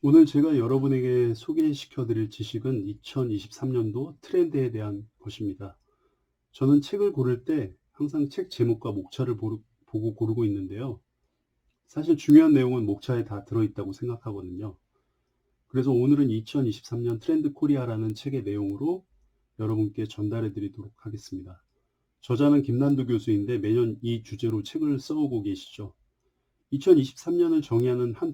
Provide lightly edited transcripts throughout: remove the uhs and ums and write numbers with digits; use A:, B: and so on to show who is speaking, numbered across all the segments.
A: 오늘 제가 여러분에게 소개시켜 드릴 지식은 2023년도 트렌드에 대한 것입니다. 저는 책을 고를 때 항상 책 제목과 목차를 보고 고르고 있는데요. 사실 중요한 내용은 목차에 다 들어있다고 생각하거든요. 그래서 오늘은 2023년 트렌드 코리아라는 책의 내용으로 여러분께 전달해 드리도록 하겠습니다. 저자는 김난도 교수인데 매년 이 주제로 책을 써오고 계시죠. 2023년을 정의하는 한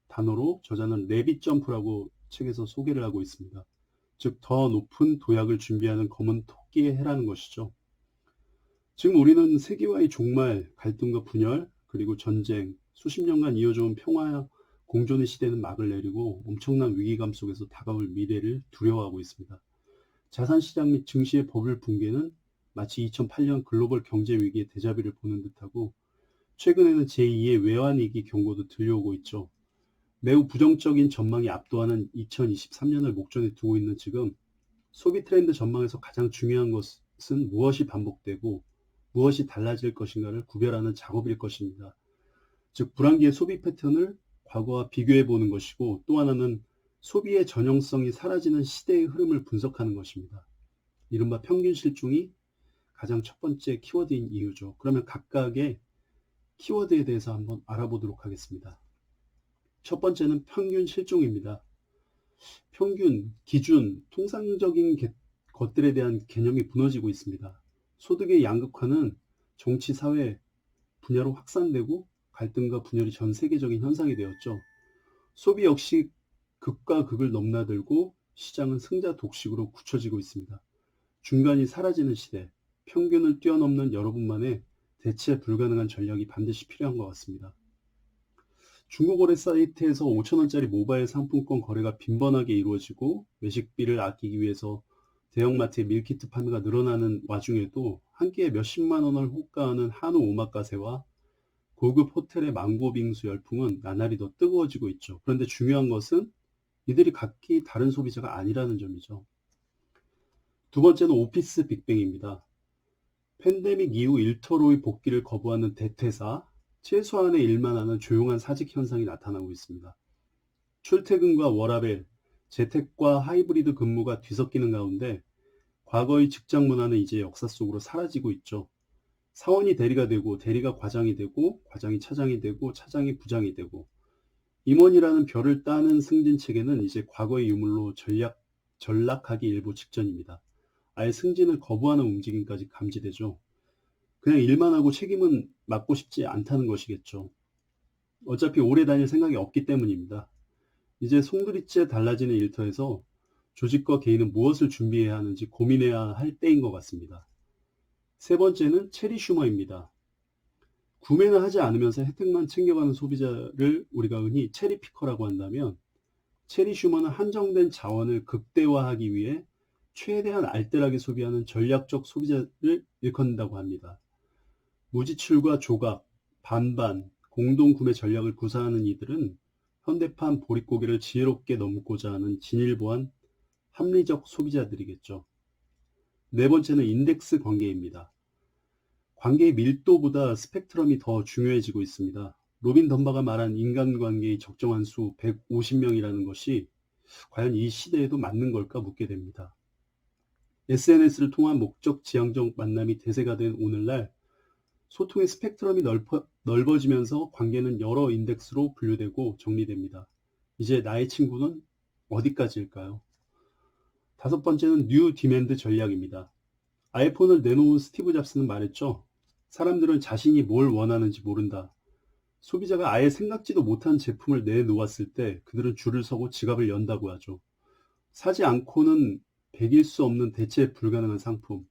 A: 단어로 저자는 레빗 점프라고 책에서 소개를 하고 있습니다. 즉, 더 높은 도약을 준비하는 검은 토끼의 해라는 것이죠. 지금 우리는 세계와의 종말, 갈등과 분열, 그리고 전쟁, 수십 년간 이어져온 평화 공존의 시대는 막을 내리고 엄청난 위기감 속에서 다가올 미래를 두려워하고 있습니다. 자산시장 및 증시의 버블 붕괴는 마치 2008년 글로벌 경제 위기의 데자뷰를 보는 듯하고, 최근에는 제2의 외환위기 경고도 들려오고 있죠. 매우 부정적인 전망이 압도하는 2023년을 목전에 두고 있는 지금, 소비 트렌드 전망에서 가장 중요한 것은 무엇이 반복되고 무엇이 달라질 것인가를 구별하는 작업일 것입니다. 즉, 불황기의 소비 패턴을 과거와 비교해 보는 것이고, 또 하나는 소비의 전형성이 사라지는 시대의 흐름을 분석하는 것입니다. 이른바 평균 실종이 가장 첫 번째 키워드인 이유죠. 그러면 각각의 키워드에 대해서 한번 알아보도록 하겠습니다. 첫 번째는 평균 실종입니다. 평균, 기준, 통상적인 것들에 대한 개념이 무너지고 있습니다. 소득의 양극화는 정치, 사회 분야로 확산되고 갈등과 분열이 전 세계적인 현상이 되었죠. 소비 역시 극과 극을 넘나들고 시장은 승자 독식으로 굳혀지고 있습니다. 중간이 사라지는 시대, 평균을 뛰어넘는 여러분만의 대체 불가능한 전략이 반드시 필요한 것 같습니다. 중고거래 사이트에서 5,000원짜리 모바일 상품권 거래가 빈번하게 이루어지고 외식비를 아끼기 위해서 대형마트의 밀키트 판매가 늘어나는 와중에도 한 끼에 몇십만 원을 호가하는 한우 오마카세와 고급 호텔의 망고 빙수 열풍은 나날이 더 뜨거워지고 있죠. 그런데 중요한 것은 이들이 각기 다른 소비자가 아니라는 점이죠. 두 번째는 오피스 빅뱅입니다. 팬데믹 이후 일터로의 복귀를 거부하는 대퇴사, 최소한의 일만 하는 조용한 사직 현상이 나타나고 있습니다. 출퇴근과 워라밸, 재택과 하이브리드 근무가 뒤섞이는 가운데 과거의 직장 문화는 이제 역사 속으로 사라지고 있죠. 사원이 대리가 되고, 대리가 과장이 되고, 과장이 차장이 되고, 차장이 부장이 되고, 임원이라는 별을 따는 승진 체계는 이제 과거의 유물로 전락하기 일보 직전입니다. 아예 승진을 거부하는 움직임까지 감지되죠. 그냥 일만 하고 책임은 맡고 싶지 않다는 것이겠죠. 어차피 오래 다닐 생각이 없기 때문입니다. 이제 송두리째 달라지는 일터에서 조직과 개인은 무엇을 준비해야 하는지 고민해야 할 때인 것 같습니다. 세 번째는 체리 슈머입니다. 구매는 하지 않으면서 혜택만 챙겨가는 소비자를 우리가 흔히 체리 피커라고 한다면, 체리 슈머는 한정된 자원을 극대화하기 위해 최대한 알뜰하게 소비하는 전략적 소비자를 일컫는다고 합니다. 무지출과 조각, 반반, 공동구매 전략을 구사하는 이들은 현대판 보릿고개를 지혜롭게 넘고자 하는 진일보한 합리적 소비자들이겠죠. 네 번째는 인덱스 관계입니다. 관계의 밀도보다 스펙트럼이 더 중요해지고 있습니다. 로빈 덤바가 말한 인간관계의 적정한 수 150명이라는 것이 과연 이 시대에도 맞는 걸까 묻게 됩니다. SNS를 통한 목적 지향적 만남이 대세가 된 오늘날, 소통의 스펙트럼이 넓어지면서 관계는 여러 인덱스로 분류되고 정리됩니다. 이제 나의 친구는 어디까지일까요? 다섯 번째는 뉴 디맨드 전략입니다. 아이폰을 내놓은 스티브 잡스는 말했죠. 사람들은 자신이 뭘 원하는지 모른다. 소비자가 아예 생각지도 못한 제품을 내놓았을 때 그들은 줄을 서고 지갑을 연다고 하죠. 사지 않고는 배길 수 없는 대체 불가능한 상품.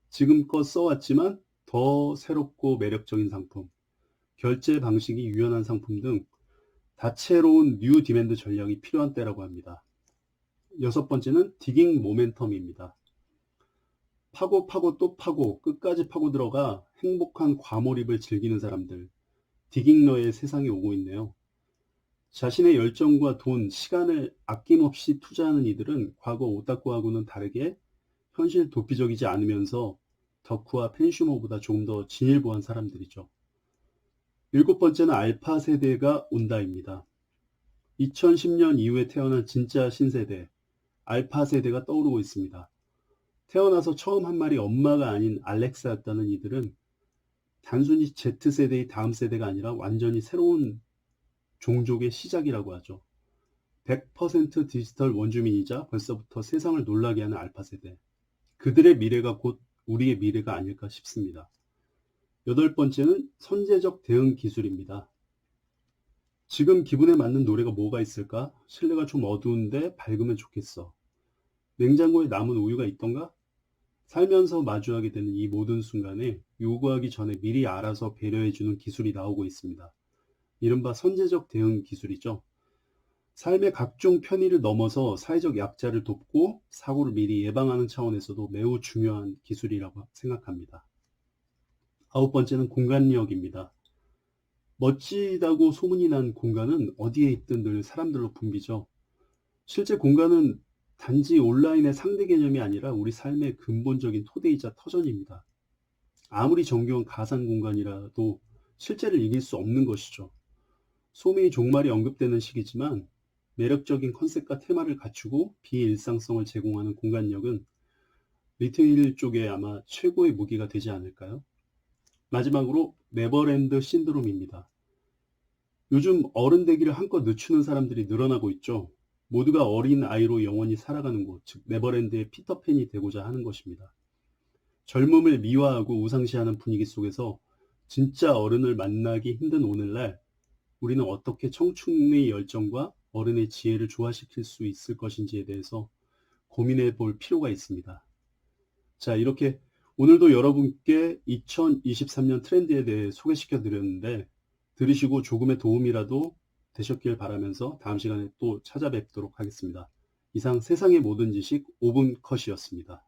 A: 지금껏 써왔지만 더 새롭고 매력적인 상품, 결제 방식이 유연한 상품 등 다채로운 뉴 디맨드 전략이 필요한 때라고 합니다. 여섯 번째는 디깅 모멘텀입니다. 파고 파고 또 파고 끝까지 파고 들어가 행복한 과몰입을 즐기는 사람들, 디깅러의 세상이 오고 있네요. 자신의 열정과 돈, 시간을 아낌없이 투자하는 이들은 과거 오타쿠하고는 다르게 현실 도피적이지 않으면서 덕후와 팬슈머보다 조금 더 진일보한 사람들이죠. 일곱 번째는 알파 세대가 온다입니다. 2010년 이후에 태어난 진짜 신세대, 알파 세대가 떠오르고 있습니다. 태어나서 처음 한 말이 엄마가 아닌 알렉사였다는 이들은 단순히 Z세대의 다음 세대가 아니라 완전히 새로운 종족의 시작이라고 하죠. 100% 디지털 원주민이자 벌써부터 세상을 놀라게 하는 알파 세대. 그들의 미래가 곧 우리의 미래가 아닐까 싶습니다. 8번째는 선제적 대응 기술입니다. 지금 기분에 맞는 노래가 뭐가 있을까? 실내가 좀 어두운데 밝으면 좋겠어. 냉장고에 남은 우유가 있던가? 살면서 마주하게 되는 이 모든 순간에 요구하기 전에 미리 알아서 배려해주는 기술이 나오고 있습니다. 이른바 선제적 대응 기술이죠. 삶의 각종 편의를 넘어서 사회적 약자를 돕고 사고를 미리 예방하는 차원에서도 매우 중요한 기술이라고 생각합니다. 9번째는 공간력입니다. 멋지다고 소문이 난 공간은 어디에 있든 늘 사람들로 붐비죠. 실제 공간은 단지 온라인의 상대 개념이 아니라 우리 삶의 근본적인 토대이자 터전입니다. 아무리 정겨운 가상 공간이라도 실제를 이길 수 없는 것이죠. 소매의 종말이 언급되는 시기지만 매력적인 컨셉과 테마를 갖추고 비일상성을 제공하는 공간력은 리테일 쪽에 아마 최고의 무기가 되지 않을까요? 마지막으로 네버랜드 신드롬입니다. 요즘 어른 되기를 한껏 늦추는 사람들이 늘어나고 있죠. 모두가 어린 아이로 영원히 살아가는 곳, 즉 네버랜드의 피터팬이 되고자 하는 것입니다. 젊음을 미화하고 우상시하는 분위기 속에서 진짜 어른을 만나기 힘든 오늘날 우리는 어떻게 청춘의 열정과 어른의 지혜를 조화시킬 수 있을 것인지에 대해서 고민해 볼 필요가 있습니다. 자, 이렇게 오늘도 여러분께 2023년 트렌드에 대해 소개시켜 드렸는데 들으시고 조금의 도움이라도 되셨길 바라면서 다음 시간에 또 찾아뵙도록 하겠습니다. 이상 세상의 모든 지식 5분 컷이었습니다.